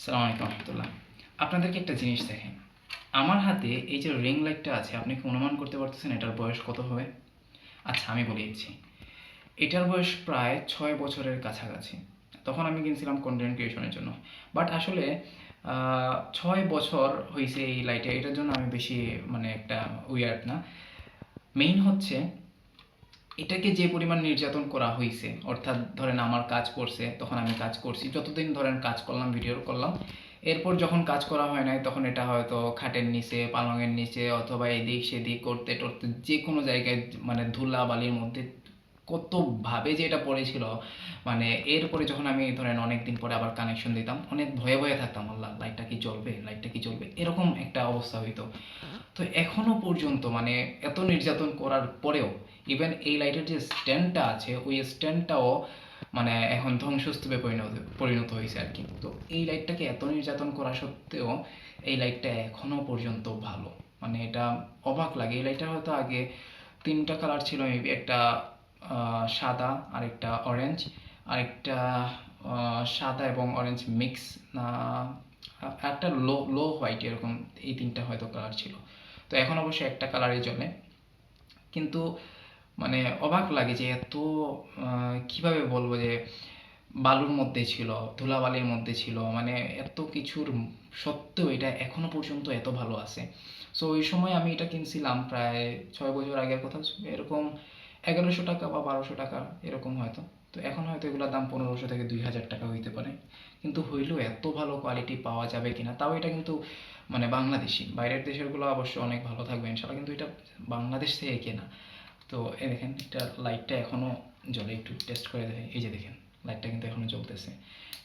আসসালামু আলাইকুম রহমতুল্লাহ। আপনাদেরকে একটা জিনিস দেখেন, আমার হাতে এই যে রিং লাইটটা আছে, আপনি কি অনুমান করতে পারতেছেন এটার বয়স কত হবে? আচ্ছা, আমি বলে দিচ্ছি। এটার বয়স প্রায় 6 বছরের কাছাকাছি। তখন আমি কিনছিলাম কন্টেন্ট ক্রিয়েশনের জন্য। বাট আসলে 6 বছর হয়েছে এই লাইটে, এটার জন্য আমি বেশি মানে একটা উইয়ার্ড না। মেইন হচ্ছে এটাকে যে পরিমাণ নির্যাতন করা হয়েছে, অর্থাৎ ধরেন আমার কাজ করছে, তখন আমি কাজ করছি, যতদিন ধরেন কাজ করলাম, ভিডিও করলাম, এরপর যখন কাজ করা হয় নাই তখন এটা হয়তো খাটের নিচে, পালঙের নিচে, অথবা এদিক সেদিক করতে টরতে যে কোনো জায়গায় মানে ধুলা বালির মধ্যে কতভাবে যে এটা পড়েছিল। মানে এরপরে যখন আমি ধরেন অনেক দিন পরে আবার কানেকশন দিতাম, অনেক ভয়ে ভয়ে থাকতাম, আল্লাহ লাইটটা কি জ্বলবে, লাইটটা কি জ্বলবে, এরকম একটা অবস্থা হইতো। তো এখনো পর্যন্ত মানে এত নির্যাতন করার পরেও ইভেন এই লাইটের যে স্ট্যান্ডটা আছে, ওই স্ট্যান্ডটাও মানে এখন ধ্বংসস্তূপে পরিণত হয়েছে আর কি। তো এই লাইটটাকে এত নির্যাতন করা সত্ত্বেও এই লাইটটা এখনো পর্যন্ত ভালো। মানে এটা অবাক লাগে। এই লাইটটা হয়তো আগে 3টা কালার ছিল মেবি, একটা সাদা, আরেকটা অরেঞ্জ, আরেকটা সাদা এবং অরেঞ্জ মিক্স, না একটা লো লো হোয়াইট, এরকম এই 3টা হয়তো কালার ছিল। তো এখন অবশ্যই একটা কালারই জ্বলে, কিন্তু মানে অবাক লাগে যে এত কিভাবে বলবো যে বালুর মধ্যে ছিল, ধুলাবালির মধ্যে ছিল, মানে এত কিছুর সত্ত্বেও এটা এখনো পর্যন্ত এত ভালো আছে। সো ওই সময় আমি এটা কিনছিলাম প্রায় 6 বছর আগের কথা, এরকম 1100 টাকা বা 1200 টাকা এরকম হয়তো। তো এখন হয়তো এগুলোর দাম 1500 থেকে 2000 টাকা হইতে পারে। কিন্তু হইলেও এত ভালো কোয়ালিটি পাওয়া যাবে কিনা, তাও এটা কিন্তু মানে বাংলাদেশি, বাইরের দেশেরগুলো অবশ্য অনেক ভালো থাকবে ইনশাল্লাহ, কিন্তু এটা বাংলাদেশ থেকে কেনা। তো এই দেখেন, এটা লাইটটা এখনও জ্বলে, একটু টেস্ট করে দেখেন, এই যে দেখেন লাইটটা কিন্তু এখনও জ্বলতেছে।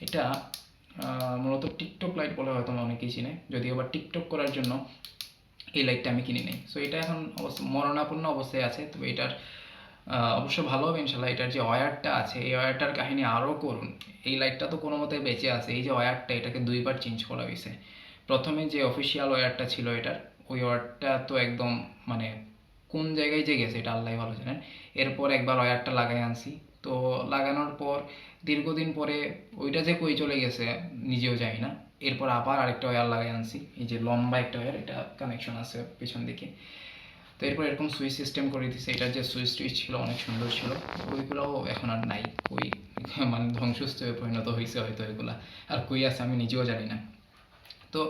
এটা মূলত টিকটক লাইট বলে হয়তো অনেকেই চিনে, যদিও আবার টিকটক করার জন্য এই লাইটটা আমি কিনি নাই। সো এটা এখন অবশ্য মরণাপন্ন অবস্থায় আছে, তবে এটার অবশ্য ভালো হবে ইনশাল্লাহ। এটার যে ওয়্যারটা আছে, এই ওয়্যারটার কাহিনী আরও করুন। এই লাইটটা তো কোনো মতে বেঁচে আছে, এই যে ওয়্যারটা, এটাকে 2বার চেঞ্জ করা হয়েছে। প্রথমে যে অফিসিয়াল ওয়্যারটা ছিল এটার, ওই ওয়্যারটা তো একদম মানে কোন জায়গায় যে গেছে এটা আল্লাহ ভালো জানেন। এরপর একবার ওয়্যারটা লাগাই আনছি, তো লাগানোর পর দীর্ঘদিন পরে ওইটা যে কই চলে গেছে নিজেও জানি না। এরপর আবার আরেকটা ওয়্যার লাগাই আনছি, এই যে লম্বা একটা ওয়্যার, এটা কানেকশন আছে পেছন দিকে। তো এরপর এরকম সুইচ সিস্টেম করে দিছে, এটার যে সুইচ টুইচ ছিল অনেক সুন্দর ছিল, ওইগুলোও এখন আর নাই। ওই মানে ধ্বংসস্তূপে পরিণত হয়েছে হয়তো এগুলা, আর কই আছে আমি নিজেও জানি না। তো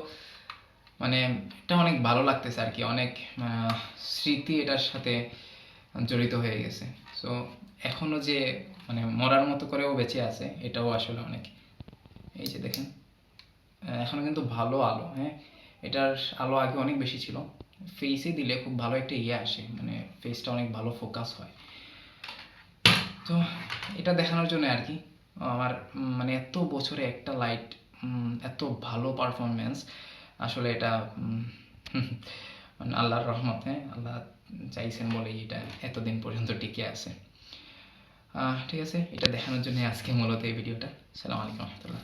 মানে এটা অনেক ভালো লাগতেছে আর কি, অনেক স্মৃতি এটার সাথে জড়িত হয়ে গেছে। সো এখনও যে মানে মরার মতো করেও বেঁচে আছে, এটাও আসলে অনেক। এই যে দেখেন, এখনও কিন্তু ভালো আলো, হ্যাঁ, এটার আলো আগে অনেক বেশি ছিল। ফেসে দিলে খুব ভালো একটা ইয়ে আসে, মানে ফেসটা অনেক ভালো ফোকাস হয়। তো এটা দেখানোর জন্য আর কি আমার মানে এত বছরে একটা লাইট এত ভালো পারফরমেন্স, আসলে এটা মানে আল্লাহর রহমত, হ্যাঁ, আল্লাহ চাইছেন বলেই এটা এতদিন পর্যন্ত টিকে আছে। ঠিক আছে, এটা দেখানোর জন্য আজকে মূলত এই ভিডিওটা। আসসালামু আলাইকুম রহমতুল্লাহ।